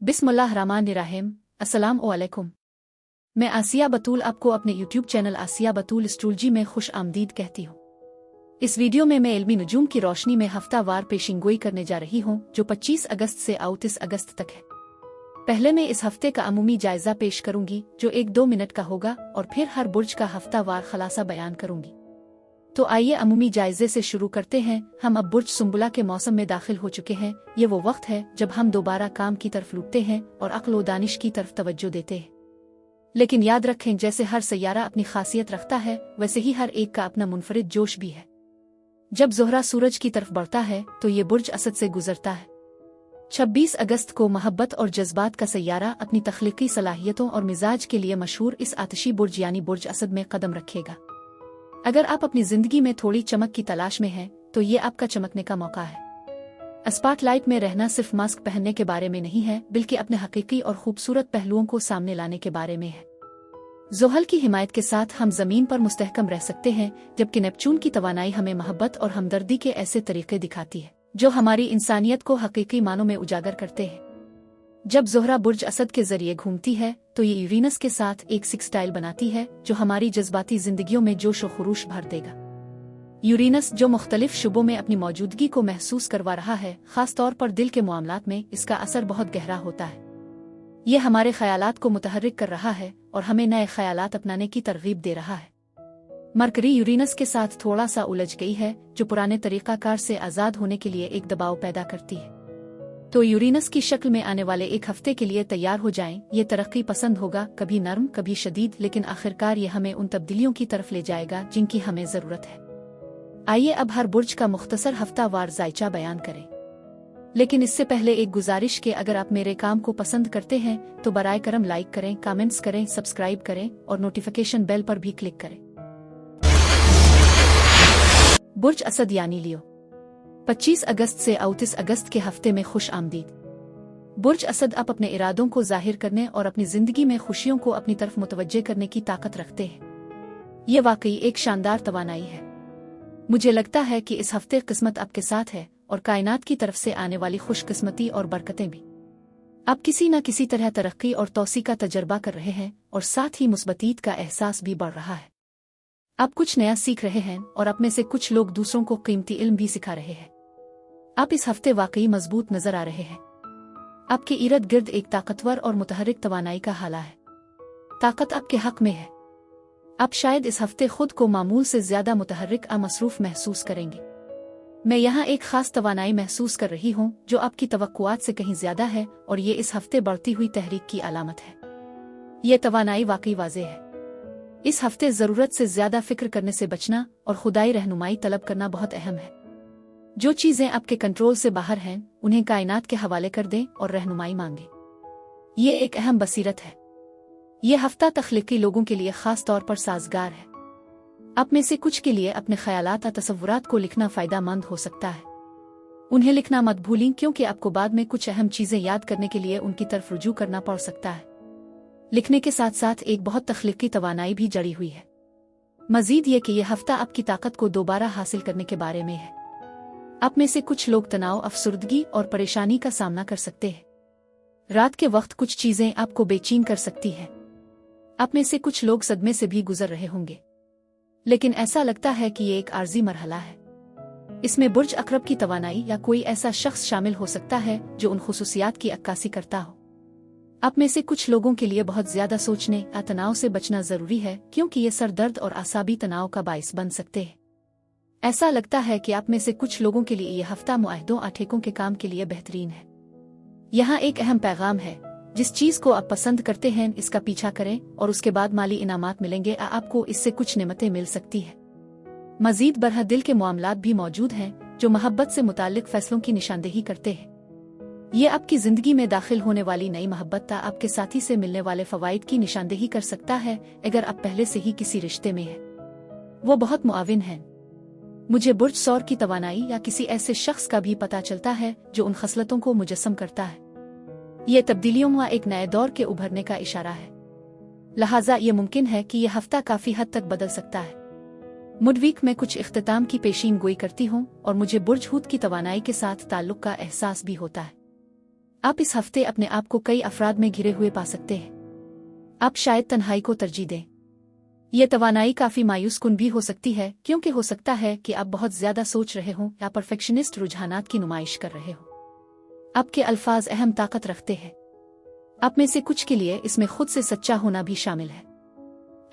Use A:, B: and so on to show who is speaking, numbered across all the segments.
A: बिस्मिल्लाहिर्रहमानिर्रहीम। अस्सलाम वालेकुम। मैं आसिया बतूल आपको अपने यूट्यूब चैनल आसिया बतूल एस्ट्रोलॉजी में खुश आमदीद कहती हूँ। इस वीडियो में मैं इल्मी नुजूम की रोशनी में हफ्तावार पेशिंगोई करने जा रही हूँ जो 25 अगस्त से 29 अगस्त तक है। पहले मैं इस हफ्ते का अमूमी जायजा पेश करूंगी जो 1-2 मिनट का होगा और फिर हर बुर्ज का हफ्तावार खलासा बयान करूंगी। तो आइए अमूमी जायजे से शुरू करते हैं। हम अब बुर्ज सुंबुला के मौसम में दाखिल हो चुके हैं। ये वो वक्त है जब हम दोबारा काम की तरफ लुटते हैं और अक्ल व दानिश की तरफ तवज्जो देते हैं। लेकिन याद रखें, जैसे हर सैयारा अपनी खासियत रखता है वैसे ही हर एक का अपना मुनफरिद जोश भी है। जब ज़ोहरा सूरज की तरफ बढ़ता है तो ये बुर्ज असद से गुजरता है। 26 अगस्त को मोहब्बत और जज्बात का सैयारा अपनी तख्लीकी सलाहियतों और मिजाज के लिए मशहूर इस आतिशी बुर्ज यानी बुर्ज असद में कदम रखेगा। अगर आप अपनी जिंदगी में थोड़ी चमक की तलाश में हैं तो ये आपका चमकने का मौका है। स्पॉटलाइट में रहना सिर्फ मास्क पहनने के बारे में नहीं है, बल्कि अपने हकीकी और खूबसूरत पहलुओं को सामने लाने के बारे में है। ज़ोहल की हिमायत के साथ हम जमीन पर मुस्तहकम रह सकते हैं, जबकि नेपच्यून की तवानाई हमें मोहब्बत और हमदर्दी के ऐसे तरीके दिखाती है जो हमारी इंसानियत को हकीकी मानों में उजागर करते हैं। जब ज़ोहरा बुर्ज असद के जरिए घूमती है तो ये यूरेनस के साथ एक सिक्सटाइल बनाती है जो हमारी जज्बाती जिंदगियों में जोश व खुरूश भर देगा। यूरेनस जो मुख्तलिफ शुबों में अपनी मौजूदगी को महसूस करवा रहा है, खास तौर पर दिल के मामलात में इसका असर बहुत गहरा होता है। ये हमारे ख्यालात को मुतहर्रिक कर रहा है और हमें नए ख्यालात अपनाने की तरगीब दे रहा है। मरकरी यूरेनस के साथ थोड़ा सा उलझ गई है जो पुराने तरीकाकार से आज़ाद होने के लिए एक दबाव पैदा करती है। तो यूरेनस की शक्ल में आने वाले एक हफ्ते के लिए तैयार हो जाएं। ये तरक्की पसंद होगा, कभी नर्म कभी शदीद, लेकिन आखिरकार ये हमें उन तब्दीलियों की तरफ ले जाएगा जिनकी हमें ज़रूरत है। आइए अब हर बुर्ज का मुख्तसर हफ्तावार जायचा बयान करें। लेकिन इससे पहले एक गुजारिश के अगर आप मेरे काम को पसंद करते हैं तो बराए करम लाइक करें, कमेंट्स करें, सब्सक्राइब करें और नोटिफिकेशन बेल पर भी क्लिक करें। बुर्ज असद यानी लियो, 25 अगस्त से 29 अगस्त के हफ्ते में खुश आमदीद। बुर्ज असद आप अपने इरादों को जाहिर करने और अपनी जिंदगी में खुशियों को अपनी तरफ मुतवज्जे करने की ताकत रखते हैं। ये वाकई एक शानदार तवानाई है। मुझे लगता है कि इस हफ्ते किस्मत आपके साथ है और कायनात की तरफ से आने वाली खुशकिस्मती और बरकतें भी। आप किसी न किसी तरह तरक्की और तौसी का तजर्बा कर रहे हैं और साथ ही मुस्बतीत का एहसास भी बढ़ रहा है। आप कुछ नया सीख रहे हैं और आप में से कुछ लोग दूसरों को कीमती इल्म भी सिखा रहे हैं। आप इस हफ्ते वाकई मजबूत नजर आ रहे हैं। आपके इर्द गिर्द एक ताकतवर और मुतहर्रिक तवानाई का हाला है। ताकत आपके हक में है। आप शायद इस हफ्ते खुद को मामूल से ज्यादा मुतहर्रिक और मसरूफ महसूस करेंगे। मैं यहाँ एक खास तवानाई महसूस कर रही हूँ जो आपकी तवक्कुआत से कहीं ज्यादा है और ये इस हफ्ते बढ़ती हुई तहरीक की अलामत है। ये तवानाई वाकई वाज़ेह है। इस हफ्ते जरूरत से ज्यादा फिक्र करने से बचना और खुदाई रहनुमाई तलब करना बहुत अहम है। जो चीजें आपके कंट्रोल से बाहर हैं उन्हें कायनात के हवाले कर दें और रहनुमाई मांगे। ये एक अहम बसीरत है। ये हफ्ता तख्लीकी लोगों के लिए खास तौर पर साजगार है। आप में से कुछ के लिए अपने ख्यालात और तसव्वुरात को लिखना फायदेमंद हो सकता है। उन्हें लिखना मत भूलें क्योंकि आपको बाद में कुछ अहम चीजें याद करने के लिए उनकी तरफ रुजू करना पड़ सकता है। लिखने के साथ साथ एक बहुत तख्लीकी तवानाई भी जड़ी हुई है। मजीद ये कि यह हफ्ता आपकी ताकत को दोबारा हासिल करने के बारे में है। आप में से कुछ लोग तनाव, अफसुर्दगी और परेशानी का सामना कर सकते हैं। रात के वक्त कुछ चीजें आपको बेचैन कर सकती हैं। आप में से कुछ लोग सदमे से भी गुजर रहे होंगे, लेकिन ऐसा लगता है कि ये एक आर्जी मरहला है। इसमें बुर्ज अकरब की तवानाई या कोई ऐसा शख्स शामिल हो सकता है जो उन खुसूसियात की अक्कासी करता हो। आप में से कुछ लोगों के लिए बहुत ज्यादा सोचने या तनाव से बचना जरूरी है क्योंकि ये सर दर्द और आसाबी तनाव का बाइस बन सकते हैं। ऐसा लगता है कि आप में से कुछ लोगों के लिए यह हफ्ता मुआहदों और ठेकों के काम के लिए बेहतरीन है। यहाँ एक अहम पैगाम है, जिस चीज को आप पसंद करते हैं इसका पीछा करें और उसके बाद माली इनामात मिलेंगे या आपको इससे कुछ नेमतें मिल सकती है। मजीद बरहा दिल के मामलात भी मौजूद हैं जो मोहब्बत से मुताल्लिक फैसलों की निशानदेही करते हैं। ये आपकी जिंदगी में दाखिल होने वाली नई मोहब्बत या आपके साथी से मिलने वाले फवाइद की निशानदेही कर सकता है। अगर आप पहले से ही किसी रिश्ते में हैं, वो बहुत मुआविन है। मुझे बुर्ज सौर की तवानाई या किसी ऐसे शख्स का भी पता चलता है जो उन खसलतों को मुजस्सम करता है। ये तब्दीलियों व एक नए दौर के उभरने का इशारा है। लिहाजा ये मुमकिन है कि यह हफ्ता काफी हद तक बदल सकता है। मुडवीक में कुछ इख्तिताम की पेशीन गोई करती हूँ और मुझे बुर्ज हूत की तवानाई के साथ ताल्लुक का एहसास भी होता है। आप इस हफ्ते अपने आप को कई अफराद में घिरे हुए पा सकते हैं। आप शायद तन्हाई को तरजीह दें। यह तवानाई काफी मायूस कुन भी हो सकती है, क्योंकि हो सकता है कि आप बहुत ज्यादा सोच रहे हों या परफेक्शनिस्ट रुझानात की नुमाइश कर रहे हो। आपके अल्फाज अहम ताकत रखते हैं। आप में से कुछ के लिए इसमें खुद से सच्चा होना भी शामिल है।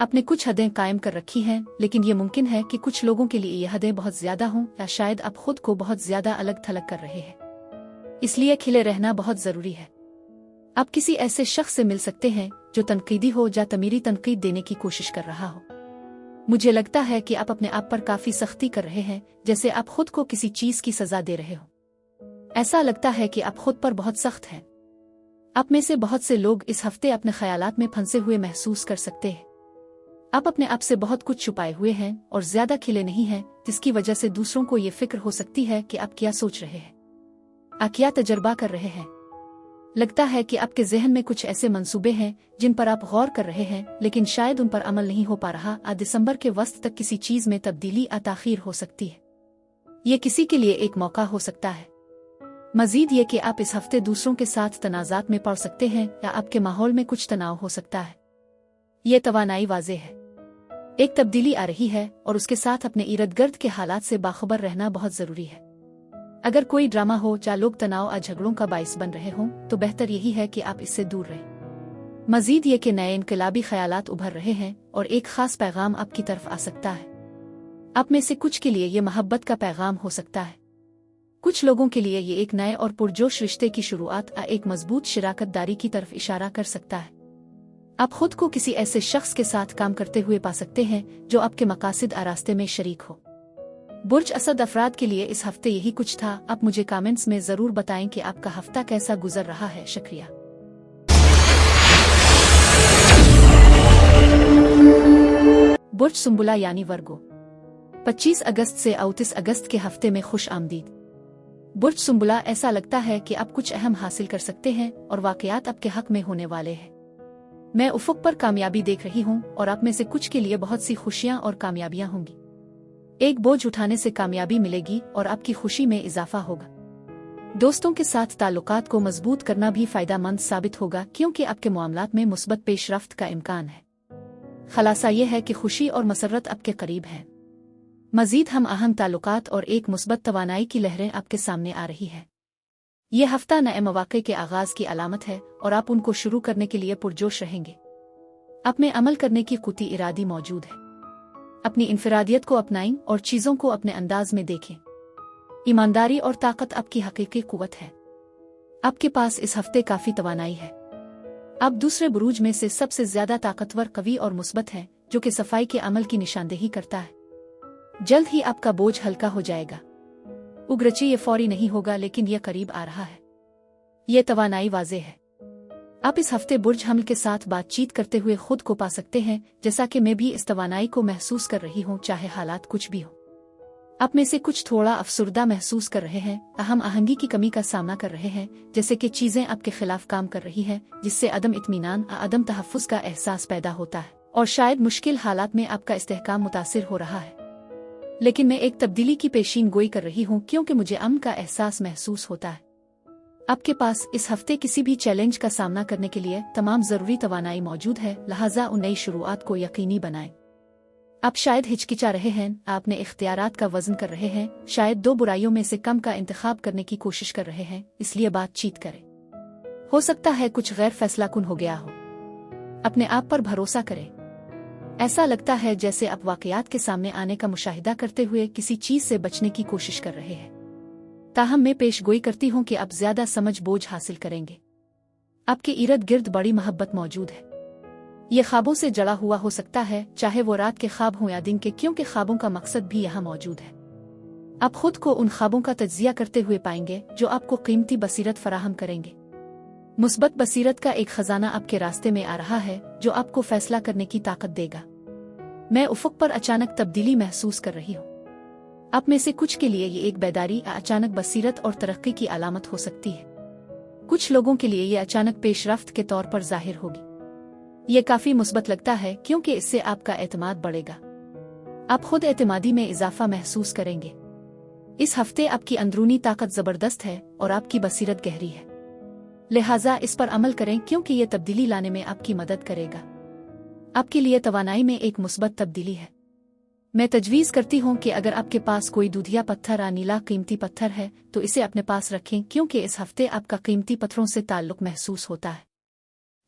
A: आपने कुछ हदें कायम कर रखी हैं, लेकिन यह मुमकिन है कि कुछ लोगों के लिए ये हदें बहुत ज्यादा हों, या शायद आप खुद को बहुत ज्यादा अलग थलग कर रहे हैं। इसलिए खिले रहना बहुत जरूरी है। आप किसी ऐसे शख्स से मिल सकते हैं जो तनकीदी हो या तमीरी तनकीद देने की कोशिश कर रहा हो। मुझे लगता है कि आप अपने आप पर काफी सख्ती कर रहे हैं, जैसे आप खुद को किसी चीज की सजा दे रहे हो। ऐसा लगता है कि आप खुद पर बहुत सख्त हैं। आप में से बहुत से लोग इस हफ्ते अपने ख्यालात में फंसे हुए महसूस कर सकते हैं। आप अपने आप से बहुत कुछ छुपाए हुए हैं और ज्यादा खिले नहीं हैं, जिसकी वजह से दूसरों को ये फिक्र हो सकती है कि आप क्या सोच रहे हैं, आप क्या तजर्बा कर रहे हैं। लगता है कि आपके जहन में कुछ ऐसे मंसूबे हैं जिन पर आप गौर कर रहे हैं, लेकिन शायद उन पर अमल नहीं हो पा रहा। दिसंबर के वस्त तक किसी चीज में तब्दीली या ताखीर हो सकती है। ये किसी के लिए एक मौका हो सकता है। मजीद ये कि आप इस हफ्ते दूसरों के साथ तनाजात में पड़ सकते हैं या आपके माहौल में कुछ तनाव हो सकता है। ये तवानाई वाज़ेह है। एक तब्दीली आ रही है और उसके साथ अपने इर्द गिर्द के हालात से बाखबर रहना बहुत जरूरी है। अगर कोई ड्रामा हो या लोग तनाव या झगड़ों का बाइस बन रहे हों, तो बेहतर यही है कि आप इससे दूर रहें। मजीद ये कि नए इनकलाबी ख्यालात उभर रहे हैं और एक खास पैगाम आपकी तरफ आ सकता है। आप में से कुछ के लिए ये मोहब्बत का पैगाम हो सकता है। कुछ लोगों के लिए ये एक नए और पुरजोश रिश्ते की शुरुआत या एक मजबूत शराकतदारी की तरफ इशारा कर सकता है। आप खुद को किसी ऐसे शख्स के साथ काम करते हुए पा सकते हैं जो आपके मकासद आ रास्ते में शरीक हो। बुर्ज असद अफराद के लिए इस हफ्ते यही कुछ था। आप मुझे कमेंट्स में जरूर बताएं कि आपका हफ्ता कैसा गुजर रहा है। शुक्रिया। बुर्ज सुंबुला यानी वर्गो, 25 अगस्त से 29 अगस्त के हफ्ते में खुश आमदीद। बुर्ज सुंबुला, ऐसा लगता है कि आप कुछ अहम हासिल कर सकते हैं और वाकयात आपके हक में होने वाले हैं। मैं उफुक पर कामयाबी देख रही हूँ और आप में से कुछ के लिए बहुत सी खुशियाँ और कामयाबियाँ होंगी। एक बोझ उठाने से कामयाबी मिलेगी और आपकी खुशी में इजाफा होगा। दोस्तों के साथ ताल्लुकात को मजबूत करना भी फायदेमंद साबित होगा, क्योंकि आपके मामलात में मुस्बत पेशरफ्त का इम्कान है। खलासा यह है कि खुशी और मसरत आपके करीब है। मजीद हम अहम ताल्लुकात और एक मुस्बत तवानाई की लहरें आपके सामने आ रही है। यह हफ्ता नए मौक़े के आगाज की अलामत है और आप उनको शुरू करने के लिए पुरजोश रहेंगे। आप में अमल करने की कुती इरादी मौजूद है। अपनी इनफरादियत को अपनाएं और चीजों को अपने अंदाज में देखें। ईमानदारी और ताकत आपकी हकीकी कुव्वत है। आपके पास इस हफ्ते काफी तवानाई है। आप दूसरे बुरूज में से सबसे ज्यादा ताकतवर, कवि और मुस्बत हैं, जो कि सफाई के अमल की निशानदेही करता है। जल्द ही आपका बोझ हल्का हो जाएगा। उग्रची ये फौरी नहीं होगा, लेकिन यह करीब आ रहा है। यह तवानाई वाज़ेह है। आप इस हफ्ते बुर्ज हमल के साथ बातचीत करते हुए खुद को पा सकते हैं, जैसा कि मैं भी इस तवानाई को महसूस कर रही हूँ, चाहे हालात कुछ भी हो। आप में से कुछ थोड़ा अफसुर्दा महसूस कर रहे हैं, अहम आहंगी की कमी का सामना कर रहे हैं, जैसे कि चीजें आपके खिलाफ काम कर रही हैं, जिससे अदम इत्मीनान, अदम तहफ़्फ़ुज़ का एहसास पैदा होता है और शायद मुश्किल हालात में आपका इस्तेहकाम मुतासिर हो रहा है। लेकिन मैं एक तब्दीली की पेशीन गोई कर रही हूँ, क्योंकि मुझे अमन का एहसास महसूस होता है। आपके पास इस हफ्ते किसी भी चैलेंज का सामना करने के लिए तमाम जरूरी तवानाई मौजूद है, लिहाजा उन नई शुरुआत को यकीनी बनाएं। आप शायद हिचकिचा रहे हैं, आपने इख्तियारात का वजन कर रहे हैं, शायद दो बुराइयों में से कम का इंतखाब करने की कोशिश कर रहे हैं, इसलिए बातचीत करें। हो सकता है कुछ गैर फैसलाकुन हो गया हो। अपने आप पर भरोसा करें। ऐसा लगता है जैसे आप वाकयात के सामने आने का मुशाहिदा करते हुए किसी चीज से बचने की कोशिश कर रहे हैं। ताहम मैं पेशगोई करती हूँ कि आप ज्यादा समझ बोझ हासिल करेंगे। आपके इर्द गिर्द बड़ी मोहब्बत मौजूद है। ये ख्वाबों से जड़ा हुआ हो सकता है, चाहे वो रात के ख्वाब हों या दिन के, क्योंकि ख्वाबों का मकसद भी यहाँ मौजूद है। आप खुद को उन ख्वाबों का तज्जिया करते हुए पाएंगे जो आपको कीमती बसीरत फराहम करेंगे। मुस्बत बसीरत का एक खजाना आपके रास्ते में आ रहा है जो आपको फैसला करने की ताकत देगा। मैं उफुक पर अचानक तब्दीली महसूस कर रही हूँ। आप में से कुछ के लिए ये एक बेदारी या अचानक बसीरत और तरक्की की अलामत हो सकती है। कुछ लोगों के लिए ये अचानक पेशरफ्त के तौर पर जाहिर होगी। ये काफी मुस्बत लगता है, क्योंकि इससे आपका एतमाद बढ़ेगा। आप खुद एतमादी में इजाफा महसूस करेंगे। इस हफ्ते आपकी अंदरूनी ताकत जबरदस्त है और आपकी बसीरत गहरी है। लिहाजा इस पर अमल करें क्योंकि ये तब्दीली लाने में आपकी मदद करेगा। आपके लिए तवानाई में एक मुस्बत तब्दीली है। मैं तजवीज़ करती हूँ कि अगर आपके पास कोई दूधिया पत्थर या नीला कीमती पत्थर है तो इसे अपने पास रखें क्योंकि इस हफ्ते आपका कीमती पत्थरों से ताल्लुक़ महसूस होता है।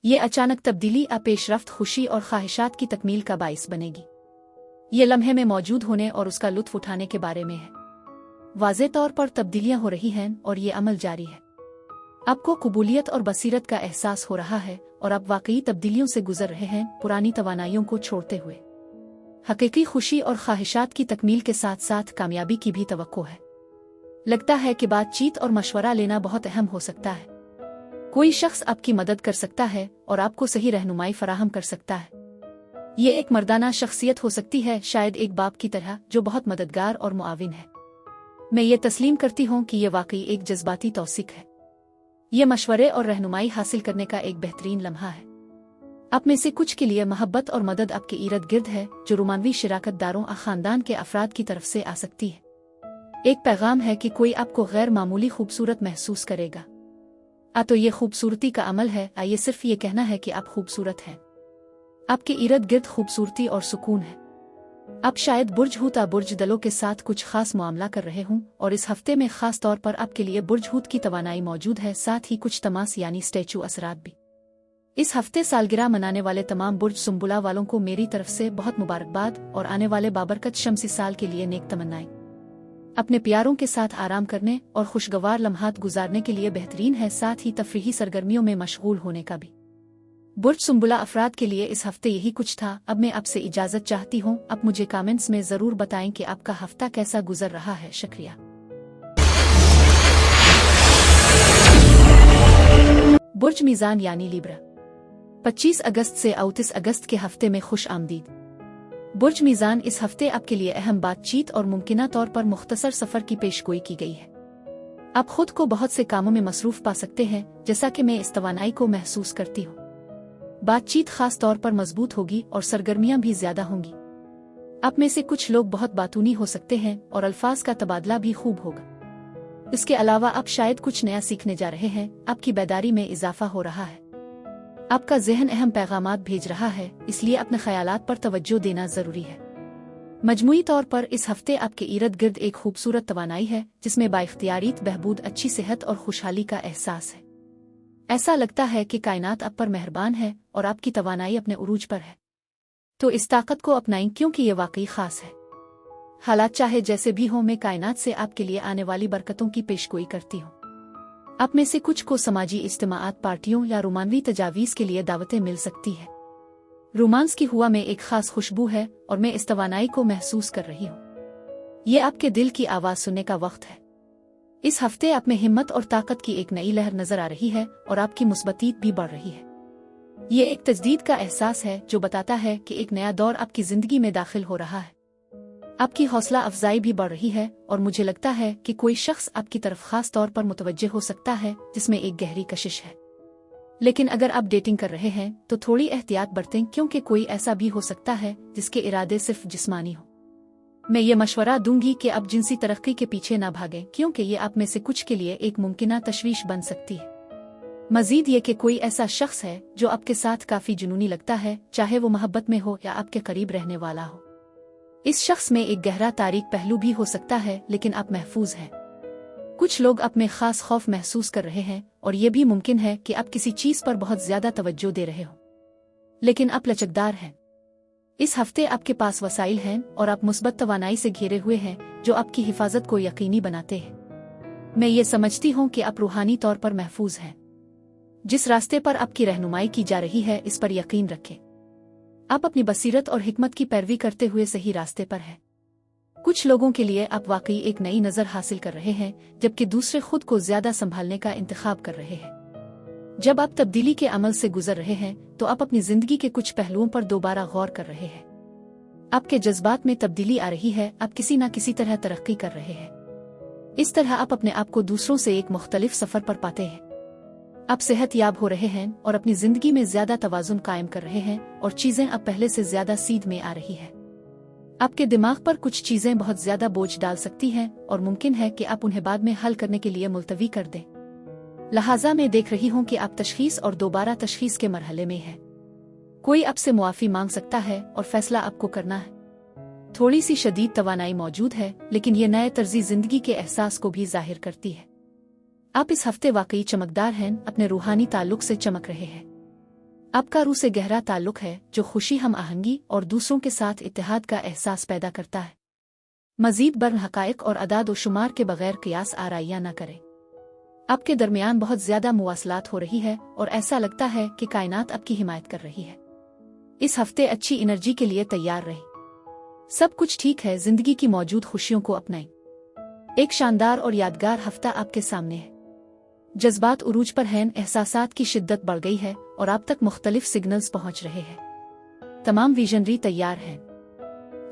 A: ये अचानक तब्दीली आप पेशरफ्त, खुशी और ख्वाहिशात की तकमील का बाइस बनेगी। ये लम्हे में मौजूद होने और उसका लुत्फ़ उठाने के बारे में है। वाज़े तौर पर तब्दीलियाँ हो रही हैं और ये अमल जारी है। आपको कबूलियत और बसीरत का एहसास हो रहा है और आप वाकई तब्दीलियों से गुजर रहे हैं, पुरानी तवानाइयों को छोड़ते हुए। हकीकी खुशी और ख्वाहिशात की तकमील के साथ साथ कामयाबी की भी तवक्को है। लगता है कि बातचीत और मशवरा लेना बहुत अहम हो सकता है। कोई शख्स आपकी मदद कर सकता है और आपको सही रहनुमाई फराहम कर सकता है। ये एक मर्दाना शख्सियत हो सकती है, शायद एक बाप की तरह जो बहुत मददगार और मुआविन है। मैं ये तस्लीम करती हूँ कि ये वाकई एक जज्बाती तौसीक है। ये मशवरे और रहनुमाई हासिल करने का एक बेहतरीन लम्हा है। आप में से कुछ के लिए मोहब्बत और मदद आपके इर्द गिर्द है, जो रोमानवी शिराकतदारों और ख़ानदान के अफराद की तरफ से आ सकती है। एक पैगाम है कि कोई आपको गैर मामूली खूबसूरत महसूस करेगा। तो ये खूबसूरती का अमल है, ये सिर्फ ये कहना है कि आप खूबसूरत हैं। आपके इर्द गिर्द खूबसूरती और सुकून है। आप शायद बुर्ज हूत या बुर्ज दलों के साथ कुछ खास मामला कर रहे हों और इस हफ्ते में खास तौर पर आपके लिए बुर्ज हूत की तवानाई मौजूद है, साथ ही कुछ तमास यानी स्टैचू असरात भी। इस हफ्ते सालगिरह मनाने वाले तमाम बुर्ज सुम्बुला वालों को मेरी तरफ से बहुत मुबारकबाद और आने वाले बाबरकत शम्सी साल के लिए नेक तमन्नाएं। अपने प्यारों के साथ आराम करने और खुशगवार लम्हात गुजारने के लिए बेहतरीन है, साथ ही तफरीही सरगर्मियों में मशगूल होने का भी। बुर्ज सुम्बुला अफराद के लिए इस हफ्ते यही कुछ था। अब मैं आपसे इजाजत चाहती हूँ। अब मुझे कमेंट्स में जरूर बताएं कि आपका हफ्ता कैसा गुजर रहा है। शुक्रिया। बुर्ज मीज़ान यानी लिब्रा, 25 अगस्त से 29 अगस्त के हफ्ते में खुश आमदीद। बुर्ज मीज़ान, इस हफ्ते आपके लिए अहम बातचीत और मुमकिना तौर पर मुख्तसर सफर की पेशगोई की गई है। आप खुद को बहुत से कामों में मसरूफ पा सकते हैं, जैसा कि मैं इस तवानाई को महसूस करती हूँ। बातचीत खास तौर पर मजबूत होगी और सरगर्मियां भी ज्यादा होंगी। आप में से कुछ लोग बहुत बातूनी हो सकते हैं और अल्फाज का तबादला भी खूब होगा। इसके अलावा आप शायद कुछ नया सीखने जा रहे हैं। आपकी बेदारी में इजाफा हो रहा है। आपका ज़हन अहम पैगामात भेज रहा है, इसलिए अपने ख्यालात पर तवज्जो देना जरूरी है। मजमूई तौर पर इस हफ्ते आपके इर्द गिर्द एक खूबसूरत तवानाई है, जिसमें बाइख्तियारीत बहबूद, अच्छी सेहत और खुशहाली का एहसास है। ऐसा लगता है कि कायनात आप पर मेहरबान है और आपकी तवानाई अपने उरूज पर है। तो इस ताकत को अपनाएं क्योंकि ये वाकई खास है। हालात चाहे जैसे भी हों, मैं कायनात से आपके लिए आने वाली बरकतों की पेशगोई करती हूँ। आप में से कुछ को समाजी इज्तिमाआत, पार्टियों या रोमानवी तजावीज़ के लिए दावतें मिल सकती है। रोमांस की हुआ में एक खास खुशबू है और मैं इस तवानाई को महसूस कर रही हूँ। ये आपके दिल की आवाज़ सुनने का वक्त है। इस हफ्ते आप में हिम्मत और ताकत की एक नई लहर नजर आ रही है और आपकी मुस्बतीत भी बढ़ रही है। ये एक तजदीद का एहसास है जो बताता है कि एक नया दौर आपकी जिंदगी में दाखिल हो रहा है। आपकी हौसला अफजाई भी बढ़ रही है और मुझे लगता है कि कोई शख्स आपकी तरफ खास तौर पर मुतवज्जे हो सकता है, जिसमें एक गहरी कशिश है। लेकिन अगर आप डेटिंग कर रहे हैं तो थोड़ी एहतियात बरतें, क्योंकि कोई ऐसा भी हो सकता है जिसके इरादे सिर्फ जिस्मानी हो। मैं ये मशवरा दूंगी कि आप जिनसी तरक्की के पीछे ना भागें, क्योंकि ये आप में से कुछ के लिए एक मुमकिना तशवीश बन सकती है। मजीद ये कि कोई ऐसा शख्स है जो आपके साथ काफी जुनूनी लगता है, चाहे वो मोहब्बत में हो या आपके करीब रहने वाला हो। इस शख्स में एक गहरा तारीख पहलू भी हो सकता है, लेकिन आप महफूज हैं। कुछ लोग आप में खास खौफ महसूस कर रहे हैं और ये भी मुमकिन है कि आप किसी चीज पर बहुत ज्यादा तवज्जो दे रहे हो, लेकिन आप लचकदार हैं। इस हफ्ते आपके पास वसाइल हैं और आप मुस्बत तवानाई से घिरे हुए हैं जो आपकी हिफाजत को यकीनी बनाते हैं। मैं ये समझती हूँ कि आप रूहानी तौर पर महफूज हैं। जिस रास्ते पर आपकी रहनुमाई की जा रही है, इस पर यकीन रखें। आप अपनी बसीरत और हिकमत की पैरवी करते हुए सही रास्ते पर हैं। कुछ लोगों के लिए आप वाकई एक नई नज़र हासिल कर रहे हैं, जबकि दूसरे खुद को ज्यादा संभालने का इंतखाब कर रहे हैं। जब आप तब्दीली के अमल से गुजर रहे हैं तो आप अपनी जिंदगी के कुछ पहलुओं पर दोबारा गौर कर रहे हैं। आपके जज्बात में तब्दीली आ रही है, आप किसी न किसी तरह तरक्की कर रहे हैं। इस तरह आप अपने आप को दूसरों से एक मुख्तलिफ सफर पर पाते हैं। आप सेहतयाब हो रहे हैं और अपनी जिंदगी में ज्यादा तवाजुन कायम कर रहे हैं और चीजें अब पहले से ज्यादा सीध में आ रही है। आपके दिमाग पर कुछ चीजें बहुत ज्यादा बोझ डाल सकती हैं और मुमकिन है कि आप उन्हें बाद में हल करने के लिए मुलतवी कर दें। लिहाजा मैं देख रही हूँ कि आप तशखीस और दोबारा तशखीस के मरहले में हैं। कोई आपसे मुआफ़ी मांग सकता है और फैसला आपको करना है। थोड़ी सी शदीद तवानाई मौजूद है, लेकिन ये नए तर्ज़ी ज़िंदगी के एहसास को भी ज़ाहिर करती है। आप इस हफ्ते वाकई चमकदार हैं, अपने रूहानी ताल्लुक से चमक रहे हैं। आपका रूह से गहरा ताल्लुक है जो खुशी, हम आहंगी और दूसरों के साथ इत्तेहाद का एहसास पैदा करता है। मज़ीद बर्न हक़ाइक़ और अदाद व शुमार के बगैर क़ियास आराइयाँ न करें। आपके दरमियान बहुत ज़्यादा मुवासलात हो रही है और ऐसा लगता है कि कायनात आपकी हिमायत कर रही है। इस हफ्ते अच्छी एनर्जी के लिए तैयार रहें। सब कुछ ठीक है, जिंदगी की मौजूद खुशियों को अपनाएं। एक शानदार और यादगार हफ्ता आपके सामने है। जज्बात उरूज पर हैं, एहसासात की शिद्दत बढ़ गई है और आप तक मुख्तलिफ सिग्नल्स पहुंच रहे हैं। तमाम विजनरी तैयार हैं।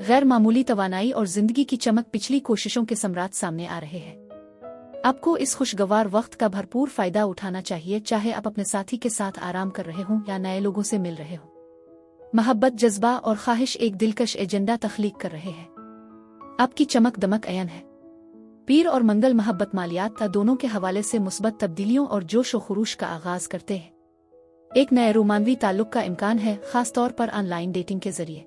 A: गैर मामूली तवानाई और जिंदगी की चमक पिछली कोशिशों के सम्राट सामने आ रहे हैं। आपको इस खुशगवार वक्त का भरपूर फायदा उठाना चाहिए, चाहे आप अपने साथी के साथ आराम कर रहे हों या नए लोगों से मिल रहे हों। मोहब्बत, जज्बा और ख्वाहिश एक दिलकश एजेंडा तख्लीक कर रहे हैं। आपकी चमक दमक अयन है। पीर और मंगल मोहब्बत, मालियात का दोनों के हवाले से मुस्बत तब्दीलियों और जोश व खुरूश का आगाज करते हैं। एक नए रोमानवी ताल्लुक का इम्कान है, खास तौर पर ऑनलाइन डेटिंग के जरिए।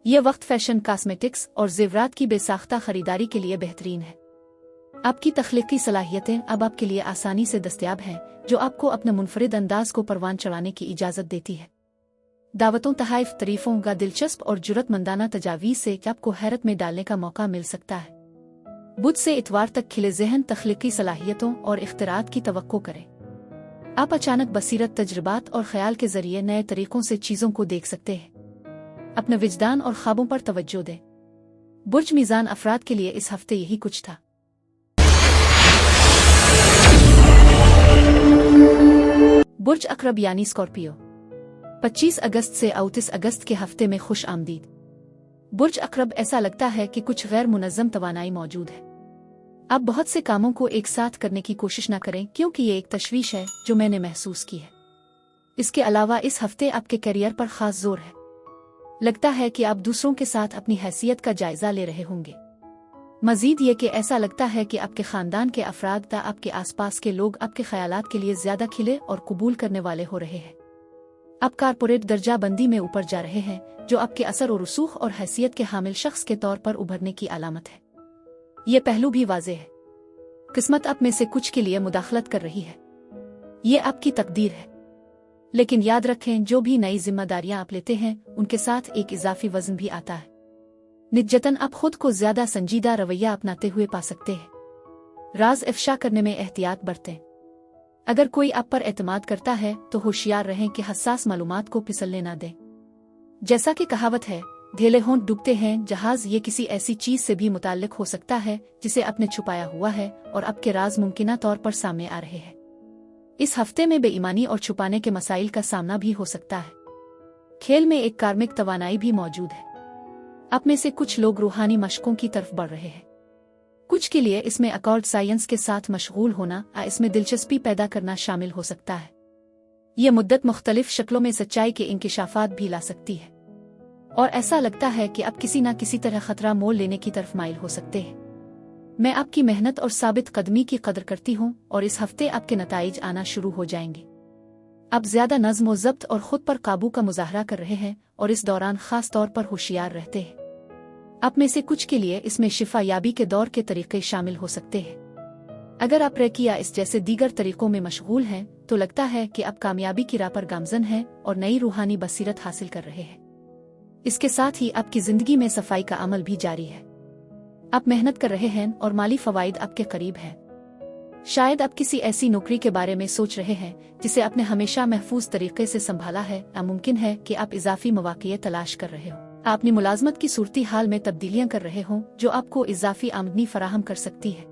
A: यह वक्त फैशन, कॉस्मेटिक्स और जेवरात की बेसाख्ता खरीदारी के लिए बेहतरीन है। आपकी तख्लीकी सलाहियतें अब आपके लिए आसानी से दस्तयाब हैं, जो आपको अपने मुनफरिद अंदाज को परवान चढ़ाने की इजाज़त देती है। दावतों, तहाइफ, तरीफों का दिलचस्प और जुरतमंदाना तजावीज़ से आपको हैरत में डालने का मौका मिल सकता है। बुध से इतवार तक खिले ज़हन, तख्लीकी सलाहियतों और इख्तिरात की तवक्को करें। आप अचानक बसीरत, तजर्बात और ख्याल के जरिए नए तरीकों से चीज़ों को देख सकते हैं। अपने विजदान और ख्वाबों पर तवज्जो दें। बुर्ज मीज़ान अफराद के लिए इस हफ्ते यही कुछ था। बुर्ज अकरब यानी स्कॉर्पियो, 25 अगस्त से 29 अगस्त के हफ्ते में खुश आमदीद। बुर्ज अकरब, ऐसा लगता है कि कुछ गैर मुनज़्ज़म तवानाई मौजूद है। आप बहुत से कामों को एक साथ करने की कोशिश न करें, क्योंकि ये एक तशवीश है जो मैंने महसूस की है। इसके अलावा इस हफ्ते आपके करियर पर खास जोर है। लगता है कि आप दूसरों के साथ अपनी हैसियत का जायजा ले रहे होंगे। मजीद ये कि ऐसा लगता है कि आपके खानदान के अफराद या आपके आसपास के लोग आपके ख्यालात के लिए ज्यादा खिले और कबूल करने वाले हो रहे हैं। आप कारपोरेट दर्जा बंदी में ऊपर जा रहे हैं, जो आपके असर और रसूख और हैसियत के हामिल शख्स के तौर पर उभरने की अलामत है। ये पहलू भी वाज़ेह है। किस्मत आप में से कुछ के लिए मुदाखलत कर रही है। ये आपकी तकदीर है। लेकिन याद रखें, जो भी नई जिम्मेदारियां आप लेते हैं, उनके साथ एक इजाफी वजन भी आता है। निजतन आप खुद को ज्यादा संजीदा रवैया अपनाते हुए पा सकते हैं। राज इफ्शा करने में एहतियात बरतें। अगर कोई आप पर एतमाद करता है तो होशियार रहें कि हसास मालूमात को फिसलने न दें। जैसा कि कहावत है, ढेले होंठ डूबते हैं जहाज, ये किसी ऐसी चीज से भी मुताल्लिक हो सकता है जिसे आपने छुपाया हुआ है और आपके राज मुमकिना तौर पर सामने आ रहे हैं। इस हफ्ते में बेईमानी और छुपाने के मसाइल का सामना भी हो सकता है। खेल में एक कार्मिक तवानाई भी मौजूद है। आप में से कुछ लोग रूहानी मशकों की तरफ बढ़ रहे हैं। कुछ के लिए इसमें अकॉर्ड साइंस के साथ मशगूल होना या इसमें दिलचस्पी पैदा करना शामिल हो सकता है। यह मुद्दत मुख्तलिफ शक्लों में सच्चाई के इंकिशाफात भी ला सकती है और ऐसा लगता है कि आप किसी न किसी तरह खतरा मोल लेने की तरफ माइल हो सकते हैं। मैं आपकी मेहनत और साबित कदमी की कदर करती हूँ और इस हफ्ते आपके नताइज आना शुरू हो जाएंगे। आप ज्यादा नज़्म व ज़ब्त और खुद पर काबू का मुजाहरा कर रहे हैं और इस दौरान खास तौर पर होशियार रहते हैं। आप में से कुछ के लिए इसमें शिफा याबी के दौर के तरीके शामिल हो सकते हैं। अगर आप रेकी या इस जैसे दीगर तरीकों में मशगूल हैं, तो लगता है कि आप कामयाबी की राह पर गामजन हैं और नई रूहानी बसीरत हासिल कर रहे हैं। इसके साथ ही आपकी जिंदगी में सफाई का अमल भी जारी है। आप मेहनत कर रहे हैं और माली फवाइद आपके करीब हैं। शायद आप किसी ऐसी नौकरी के बारे में सोच रहे हैं जिसे आपने हमेशा महफूज तरीके से संभाला है, या मुमकिन है कि आप इजाफी मौक़े तलाश कर रहे हो। आप अपनी मुलाजमत की सूरती हाल में तब्दीलियां कर रहे हों जो आपको इजाफी आमदनी फराहम कर सकती है।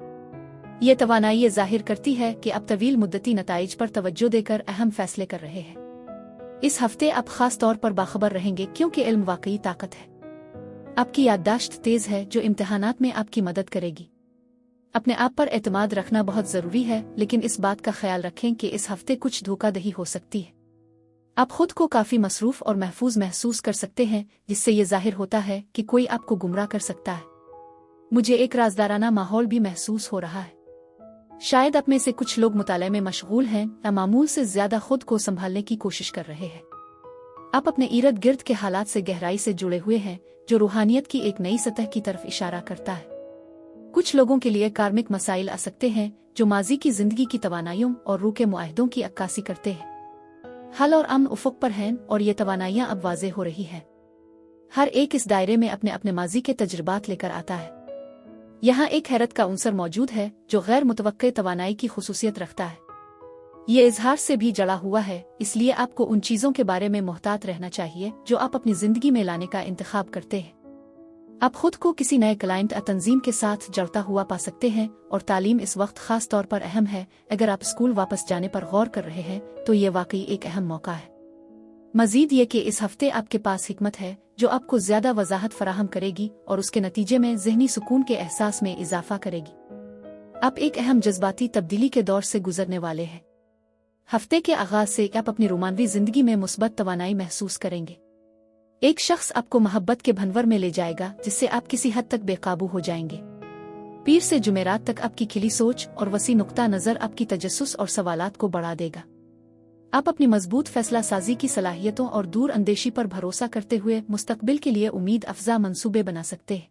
A: ये तवानाई ये जाहिर करती है कि आप तवील मुद्दती नताइज पर तवज्जो देकर अहम फैसले कर रहे हैं। इस हफ्ते आप खास तौर पर बाखबर रहेंगे, क्योंकि इल्म वाकई ताकत है। आपकी याददाश्त तेज है जो इम्तिहानात में आपकी मदद करेगी। अपने आप पर एतमाद रखना बहुत जरूरी है, लेकिन इस बात का ख्याल रखें कि इस हफ्ते कुछ धोखाधड़ी हो सकती है। आप खुद को काफी मसरूफ और महफूज महसूस कर सकते हैं, जिससे ये जाहिर होता है कि कोई आपको गुमराह कर सकता है। मुझे एक राजदाराना माहौल भी महसूस हो रहा है। शायद आप में से कुछ लोग मुताले में मशगूल हैं या मामूल से ज्यादा खुद को संभालने की कोशिश कर रहे हैं। आप अपने इर्द गिर्द के हालात से गहराई से जुड़े हुए हैं, जो रूहानियत की एक नई सतह की तरफ इशारा करता है। कुछ लोगों के लिए कार्मिक मसाइल आ सकते हैं जो माजी की जिंदगी की तवानाइयों और रूह के मुआहदों की अक्कासी करते हैं। हल और अमन उफुक पर हैं और ये तवानाइयां अब वाज़े हो रही हैं। हर एक इस दायरे में अपने अपने माजी के तजुर्बात लेकर आता है। यहाँ एक हैरत का उनसर मौजूद है जो गैर मुतवक्के तवानाई की खुसूसियत रखता है। ये इजहार से भी जड़ा हुआ है, इसलिए आपको उन चीज़ों के बारे में मुहतात रहना चाहिए जो आप अपनी जिंदगी में लाने का इंतखाब करते हैं। आप खुद को किसी नए क्लाइंट या तंजीम के साथ जड़ता हुआ पा सकते हैं और तालीम इस वक्त खास तौर पर अहम है। अगर आप स्कूल वापस जाने पर गौर कर रहे हैं तो ये वाकई एक अहम मौका है। मजीद ये कि इस हफ्ते आपके पास हिकमत है जो आपको ज्यादा वजाहत फराहम करेगी और उसके नतीजे में ज़हनी सुकून के एहसास में इजाफा करेगी। आप एक अहम जज्बाती तब्दीली के दौर से गुजरने वाले हैं। हफ्ते के आगाज से आप अपनी रोमानवी जिंदगी में मुस्बत तवानाई महसूस करेंगे। एक शख्स आपको मोहब्बत के भंवर में ले जाएगा जिससे आप किसी हद तक बेकाबू हो जाएंगे। पीर से जुमेरात तक आपकी खिली सोच और वसी नुक्ता नज़र आपकी तजस्सुस और सवालात को बढ़ा देगा। आप अपनी मजबूत फैसला साजी की सलाहियतों और दूर अंदेशी पर भरोसा करते हुए मुस्तकबिल के लिए उम्मीद अफजा मंसूबे बना सकते हैं।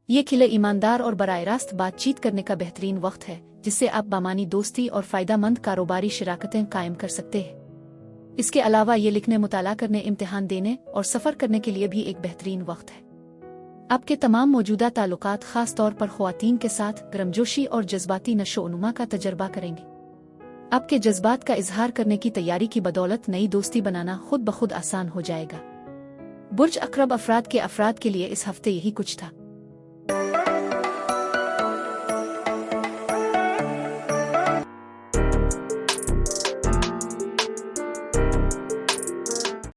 A: ये खिले ईमानदार और बराह रास्त बातचीत करने का बेहतरीन वक्त है जिससे आप बामानी दोस्ती और फ़ायदामंद कारोबारी शराकतें कायम कर सकते हैं। इसके अलावा ये लिखने, मुताला करने, इम्तिहान देने और सफ़र करने के लिए भी एक बेहतरीन वक्त है। आपके तमाम मौजूदा ताल्लुकात खास तौर पर ख़वातीन के साथ गर्मजोशी और जज्बाती नशो-ओ-नुमा का तजर्बा करेंगे। आपके जज्बात का इजहार करने की तैयारी की बदौलत नई दोस्ती बनाना खुद ब खुद आसान हो जाएगा। बुर्ज अक़रब अफराद के लिए इस हफ्ते यही कुछ था।